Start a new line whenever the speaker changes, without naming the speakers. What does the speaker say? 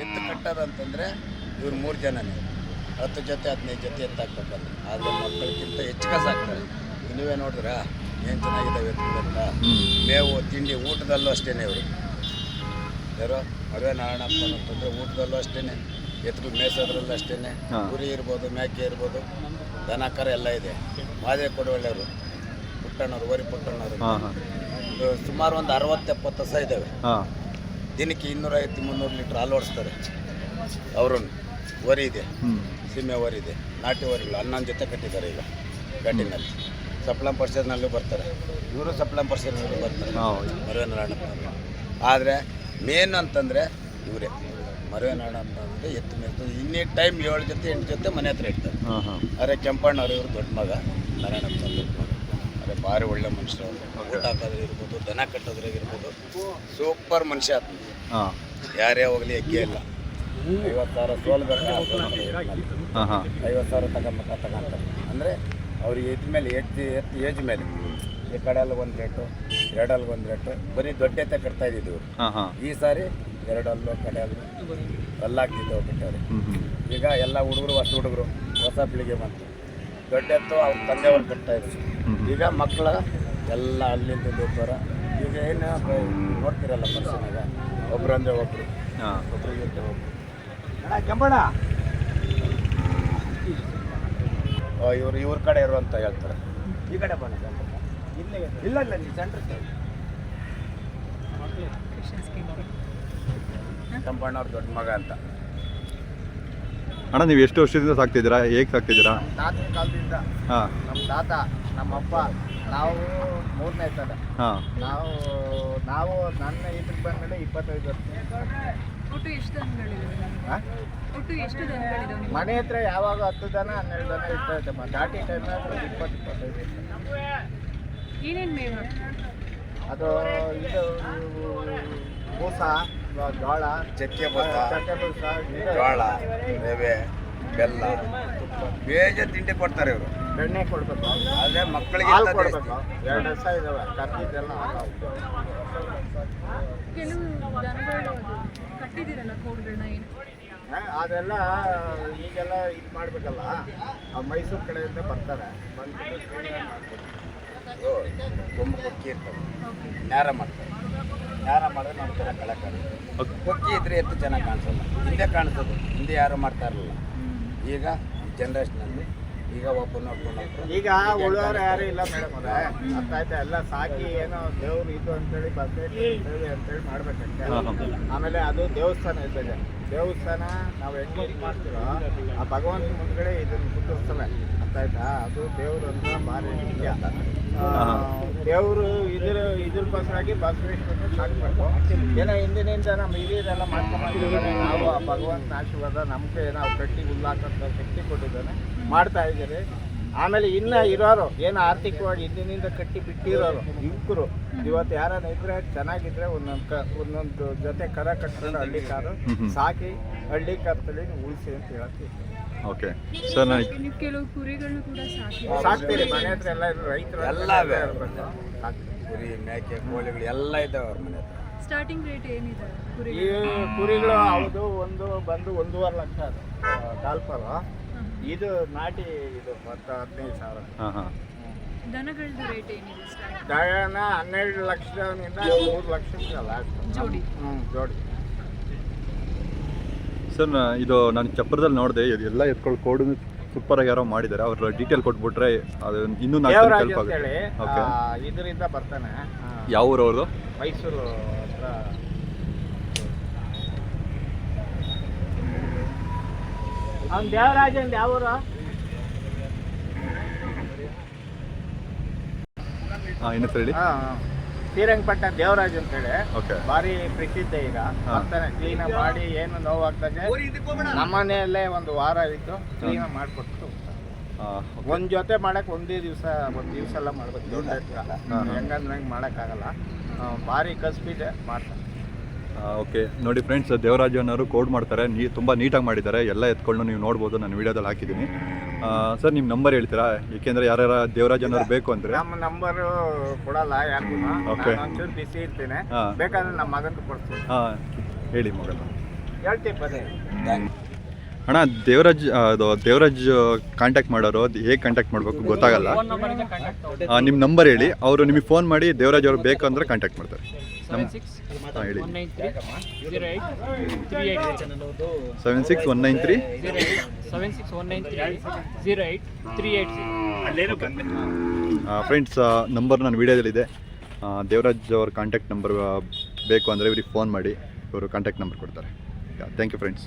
ಎತ್ತು ಕಟ್ಟೋದಂತಂದರೆ ಇವ್ರು 3 ಜನನೇ 10 ಜೊತೆ 15 ಜೊತೆ ಎತ್ತಾಕ್ಬೇಕಂದ್ರೆ, ಆದರೆ ಮಕ್ಕಳಿಗಿಂತ ಹೆಚ್ಚಿಗೆ ಸಾಕ್ತಾರೆ. ನೀವೇ ನೋಡಿದ್ರಾ ಏನು ಚೆನ್ನಾಗಿದ್ದಾವೆ ಎತ್ತುಗಳಂತ. ಮೇವು ತಿಂಡಿ ಊಟದಲ್ಲೂ ಅಷ್ಟೇ ಇವರು ಯಾರೋ ಮದುವೆ ನಾರಾಯಣಪ್ಪ ಅಂತಂದರೆ ಊಟದಲ್ಲೂ ಅಷ್ಟೇ, ಎತ್ತುಗಳು ಮೇಯಿಸೋದ್ರಲ್ಲೂ ಅಷ್ಟೇ. ಕುರಿ ಇರ್ಬೋದು, ಮೇಕೆ ಇರ್ಬೋದು, ದನ ಕರ ಎಲ್ಲ ಇದೆ. ಮಾದೇ ಕೊಡವಳ್ಳಿಯವರು ಪುಟ್ಟಣ್ಣವರು, ಓರಿ ಪುಟ್ಟಣ್ಣವರು ಸುಮಾರು ಒಂದು 60-70 ಹಸ ಇದ್ದಾವೆ. ದಿನಕ್ಕೆ 250-300 ಲೀಟ್ರ್ ಹಾಲು ಓಡಿಸ್ತಾರೆ. ಅವರು ವರಿ ಇದೆ, ಸೀಮೆ ವರಿ ಇದೆ, ನಾಟಿ ವರಿಗಳು 11 ಜೊತೆ ಕಟ್ಟಿದ್ದಾರೆ. ಈಗ ಗಟ್ಟಿನಲ್ಲಿ ಸಪ್ಲಂ ಪರ್ಸೆನಲ್ಲೂ ಬರ್ತಾರೆ, ಇವರು ಸಪ್ಲಂ ಪರ್ಸೆನಲ್ಲೂ ಬರ್ತಾರೆ ಮರುವೆ ನಾರಾಯಣಪ್ಪ. ಆದರೆ ಮೇನ್ ಅಂತಂದರೆ ಇವರೇ ಮರುವೆ ನಾರಾಯಣಪ್ಪ ಅಂದರೆ ಎತ್ತು ಮೇಯ್ತು. ಇನ್ನೇ ಟೈಮ್ 7 ಜೊತೆ 8 ಜೊತೆ ಮನೆ ಹತ್ರ ಇಡ್ತಾರೆ. ಅರೆ ಕೆಂಪಣ್ಣವ್ರು ಇವರು ದೊಡ್ಡ ಮಗ, ನಾರಾಯಣಪ್ಪ ದೊಡ್ಡ ಮಗ. ಅರೆ ಭಾರಿ ಒಳ್ಳೆ ಮನುಷ್ಯರು. ಊಟ ಹಾಕೋದ್ರೆ ಇರ್ಬೋದು, ದನ ಕಟ್ಟೋದ್ರಾಗ ಇರ್ಬೋದು, ಸೂಪರ್ ಮನುಷ್ಯ ಆತ. ಯಾರೇ ಹೋಗಲಿ ಎಗ್ಗೆ ಇಲ್ಲ. 50,000 ಸೋಲ್ಗಟ್ಟೆ 50,000 ತಗೊಂತಾರೆ. ಅಂದರೆ ಅವ್ರಿಗೆ ಎದ್ ಮೇಲೆ ಏಜ್ ಮೇಲೆ ಈ ಕಡೆಯಲ್ಲಿ 1 ರೇಟು, 2 ಅಲ್ಲಿಗೆ 1 ರೇಟು, ಬರೀ ದೊಡ್ಡ ಎತ್ತೆ ಕಟ್ತಾ ಇದ್ದಿದ್ದು. ಈ ಸಾರಿ 2 ಅಲ್ಲೂ ಕಡೆಯಲ್ಲೂ ಅಲ್ಲಾಗ್ತಿದ್ದವು ಕಟ್ಟವ್ರೆ. ಈಗ ಎಲ್ಲ ಹುಡುಗರು ಹೊಸ ಪೀಳಿಗೆ ಬಂತು. ದೊಡ್ಡ ಎತ್ತು ಅವ್ರ ತಂದೆಯವ್ರು ಕಟ್ತಾ ಇದ್ರು. ಈಗ ಮಕ್ಕಳ ಎಲ್ಲ ಅಲ್ಲಿಂದ ದೊಡ್ಡವರ. ಈಗ ಏನು ನೋಡ್ತಿರಲ್ಲ ಮನುಷ್ಯನಾಗ ಒಬ್ರು ಅಂದರೆ ಒಬ್ರು ಕೆಂಪಣ್ಣ ಇವ್ರ ಕಡೆ ಇರು ಅಂತ ಹೇಳ್ತಾರೆ. ಈ ಕಡೆ ಬಣ್ಣ ಇಲ್ಲ ನೀವು ಸೆಂಟ್ರ್ ಕೆಂಪಣ್ಣವ್ರ ದೊಡ್ಡ ಮಗ ಅಂತ.
ಅಣ್ಣ ನೀವು ಎಷ್ಟು ವರ್ಷದಿಂದ ಸಾಕ್ತಿದ್ದೀರಾ, ಹೇಗೆ ಸಾಕ್ತಿದ್ದೀರಾ?
ತಾತನ ಕಾಲದಿಂದ. ನಮ್ಮ ತಾತ, ನಮ್ಮಪ್ಪ, ನಾವು 3ನೇ ತನ. ನಾವು ನನ್ನ ಇದಕ್ಕೆ ಬಂದಮೇಲೆ 25 ವರ್ಷ. ಮನೆ ಹತ್ರ ಯಾವಾಗ 10 ದನ 12 ದನ ಇರ್ತೈತೆ. ದಾಟಿ ಟೈಮ್ನಾಗ 20-25. ಅದು ಇದು ಬೂಸ, ಜೋಳ, ಚಕ್ಕೆ ಬೂಸ, ಜೋಳ, ರವೆ, ಬೆಲ್ಲ, ಬೇಜ ತಿಂಡಿ ಕೊಡ್ತಾರೆ ಇವರು. ಬೆಣ್ಣೆ ಕೊಡ್ಬೇಕು, ಆದರೆ ಮಕ್ಕಳಿಗೆ ಕೊಡ್ಬೇಕು. 2 ವರ್ಷ ಇದಾವೆ ಕರ್ತಿದ್ದೆಲ್ಲ. ಅದೆಲ್ಲ ಈಗೆಲ್ಲ ಇದು ಮಾಡಬೇಕಲ್ಲ, ಮೈಸೂರು ಕಡೆಯಿಂದ ಬರ್ತಾರೆ. ಕೊಂಬು ಕೊಕ್ಕಿ ಇರ್ತವೆ, ನ್ಯಾರ ಮಾಡ್ತಾರೆ. ನ್ಯಾರ ಮಾಡಿದ್ರೆ ನೋಡ್ತಾರೆ ಕಳಕಳಿ. ಕೊಕ್ಕಿ ಇದ್ರೆ ಎತ್ತು ಚೆನ್ನಾಗಿ ಕಾಣಿಸೋಲ್ಲ, ಹಿಂದೆ ಕಾಣಿಸೋದು. ಹಿಂದೆ ಯಾರು ಮಾಡ್ತಾ ಇರಲಿಲ್ಲ. ಈಗ ಜನ್ರೇಷನಲ್ಲಿ ಈಗ ಒಬ್ಬನೊಬ್ಬನ ಈಗ ಉಳಿದವ್ರು ಯಾರು ಇಲ್ಲ ಮೇಡಮ್ ಅವರೇ. ಅರ್ಥ ಆಯ್ತಾ? ಎಲ್ಲ ಸಾಕಿ ಏನೋ ದೇವ್ರು ಇದು ಅಂತೇಳಿ ಬರ್ತೈತೆ ಅಂತೇಳಿ ಮಾಡ್ಬೇಕಂತೆ. ಆಮೇಲೆ ಅದು ದೇವಸ್ಥಾನ ಇದ್ದಾಗ ದೇವಸ್ಥಾನ ನಾವು ಹೆಂಗೆ ಮಾಡ್ತೀವೋ ಆ ಭಗವಂತ ಮುಂದ್ಗಡೆ ಇದನ್ನು ಕುಂದಿರ್ಸಲ್ಲ. ಅರ್ಥ ಆಯ್ತಾ? ಅದು ದೇವ್ರು ಅಂತ ಭಾರಿ ಮುಖ್ಯ. ದೇವರು ಇದ್ರಕ್ಕೋಸ್ಕರಾಗಿ ಬಸವೇಶ್ವರನ ಸಾಕಬೇಕು. ಏನೋ ಹಿಂದಿನಿಂದ ನಮ್ಮ ಹಿರಿಯರೆಲ್ಲ ಮಾಡ್ಕೊಂಡ್ಬಂದಿದ್ದಾರೆ. ನಾವು ಆ ಭಗವಂತನ ಆಶೀರ್ವಾದ ನಮಗೆ ನಾವು ಕಟ್ಟಿ ಹುಲ್ಲಾಕಂತ ಶಕ್ತಿ ಕೊಟ್ಟಿದ್ದಾನೆ, ಮಾಡ್ತಾ ಇದ್ದೀರಿ. ಆಮೇಲೆ ಇನ್ನು ಇರೋರು ಏನು ಆರ್ಥಿಕವಾಗಿ ಹಿಂದಿನಿಂದ ಕಟ್ಟಿ ಬಿಟ್ಟಿರೋರು ಯುವಕರು ಇವತ್ತು ಯಾರನ್ನ ಇದ್ರೆ ಚೆನ್ನಾಗಿದ್ರೆ ಒಂದೊಂದು ಜೊತೆ ಕರ ಕಟ್ಕೊಂಡು ಹಳ್ಳಿ ಕಾರು ಸಾಕಿ ಹಳ್ಳಿ ಕಾರ್ತಲ್ಲಿ ಉಳಿಸಿ ಅಂತ ಹೇಳ್ತೀವಿ.
ಓಕೆ ಸರ್,
ಕೆಲವು ಕುರಿಗಳನ್ನು ಕೂಡ
ಸಾಕ್ತೀರಿ. ಮನೆ ಹತ್ರ ಎಲ್ಲ ರೈತರು ಎಲ್ಲ ಕುರಿ, ಮೇಕೆ, ಕೋಳಿಗಳು ಎಲ್ಲ ಇದ್ದಾವೆ ಅವ್ರ ಮನೆ ಹತ್ರ.
ಸ್ಟಾರ್ಟಿಂಗ್ ರೇಟ್ ಏನಿದೆ
ಈ ಕುರಿಗಳು? ಹೌದು, ಒಂದು ಬಂದು 1.5 ಲಕ್ಷ ಅದು ಕಾಲ್ಪರ. ಇದು ನಾಟಿ ಇದು 15,000.
ದನಗಳದ್ದು ರೇಟ್ ಏನಿದೆ?
ದನ 12 ಲಕ್ಷದಿಂದ 3 ಲಕ್ಷಕ್ಕೆ ಲಾಸ್ಟ್
ಜೋಡಿ.
ಜೋಡಿ.
ಸರ್, ಇದು ನಾನು ಚಪ್ಪರದಲ್ಲಿ ನೋಡಿದೆ, ಎಲ್ಲ ಎತ್ಕೊಳ್ಳಿ ಕೋಡ್ ಸೂಪರಾಗಿ ಯಾರೋ ಮಾಡಿದ್ದಾರೆ. ಅವ್ರ ಡೀಟೇಲ್ ಕೊಟ್ಬಿಟ್ರೆ ಅದು ಇನ್ನೂ
ದೇವರಾಜ್ ಅಂತೇಳಿ ಇದರಿಂದ ಬರ್ತಾನೆ.
ಯಾವ ಊರು ಅವ್ರದ್ದು?
ಮೈಸೂರು ಹತ್ರ. ಅವ್ನು ದೇವರಾಜ್ ಅಂತ ಯಾವ ಊರು?
ಇನ್ನು ಹೇಳಿ.
ಶ್ರೀರಂಗಪಟ್ಟಣ ದೇವರಾಜ್ ಅಂತೇಳಿ ಭಾರಿ ಪ್ರಸಿದ್ಧ. ಈಗ ಬರ್ತಾನೆ ಕ್ಲೀನ್ ಮಾಡಿ, ಏನು ನೋವಾಗ್ದಾಗ ನಮ್ಮನೆಯಲ್ಲೇ 1 ವಾರ ಇದ್ದು ಕ್ಲೀನ್ ಮಾಡಿಕೊಟ್ಟು ಒಂದು ಜೊತೆ ಮಾಡಕ್ಕೆ ಒಂದು ದಿವಸ ಎಲ್ಲ ಮಾಡ್ಬೇಕು. ದೊಡ್ಡ ಹೆಂಗಂದ್ರೆ ಹಂಗೆ ಮಾಡೋಕ್ಕಾಗಲ್ಲ. ಭಾರಿ ಕಸ್ಬಿದೆ, ಮಾಡ್ತಾರೆ.
ಓಕೆ ನೋಡಿ ಫ್ರೆಂಡ್ಸ್, ದೇವರಾಜ್ ಅನ್ನೋರು ಕೋಡ್ ಮಾಡ್ತಾರೆ. ತುಂಬ ನೀಟಾಗಿ ಮಾಡಿದ್ದಾರೆ. ಎಲ್ಲ ಎತ್ಕೊಂಡು ನೀವು ನೋಡ್ಬೋದು, ನಾನು ವೀಡಿಯೋದಲ್ಲಿ ಹಾಕಿದ್ದೀನಿ. ಸರ್, ನಿಮ್ಮ ನಂಬರ್ ಹೇಳ್ತೀರಾ? ಏಕೆಂದರೆ ಯಾರು ದೇವರಾಜ್ ಅನ್ನೋರು ಬೇಕು ಅಂದರೆ.
ನಮ್ಮ ನಂಬರು ಕೊಡಲ್ಲ ಯಾರಿಗೂ. ಒಂಚೂರು ಬಿಸಿ ಇರ್ತೀನಿ, ಬೇಕಾದ್ರೆ ನಮ್ಮ ಮಗನಿಗೆ ಕೊಡ್ತೀನಿ.
ಹೇಳಿ ಮಗನ.
ಥ್ಯಾಂಕ್
ಅಣ್ಣ ದೇವರಾಜ್ ಕಾಂಟ್ಯಾಕ್ಟ್ ಮಾಡೋರು ಅದು ಹೇಗೆ ಕಾಂಟ್ಯಾಕ್ಟ್ ಮಾಡಬೇಕು ಗೊತ್ತಾಗಲ್ಲ. ನಿಮ್ಮ ನಂಬರ್ ಹೇಳಿ, ಅವರು ನಿಮಗೆ ಫೋನ್ ಮಾಡಿ ದೇವರಾಜ್ ಅವರು ಬೇಕು ಅಂದರೆ ಕಾಂಟ್ಯಾಕ್ಟ್ ಮಾಡ್ತಾರೆ. ಹೇಳಿ 76193 ಫ್ರೆಂಡ್ಸ್, ನಂಬರ್ ನನ್ನ ವೀಡಿಯೋದಲ್ಲಿದೆ. ದೇವರಾಜ್ ಅವ್ರ ಕಾಂಟ್ಯಾಕ್ಟ್ ನಂಬರ್ ಬೇಕು ಅಂದರೆ ಇವ್ರಿಗೆ ಫೋನ್ ಮಾಡಿ, ಇವರು ಕಾಂಟ್ಯಾಕ್ಟ್ ನಂಬರ್ ಕೊಡ್ತಾರೆ. Thank you friends.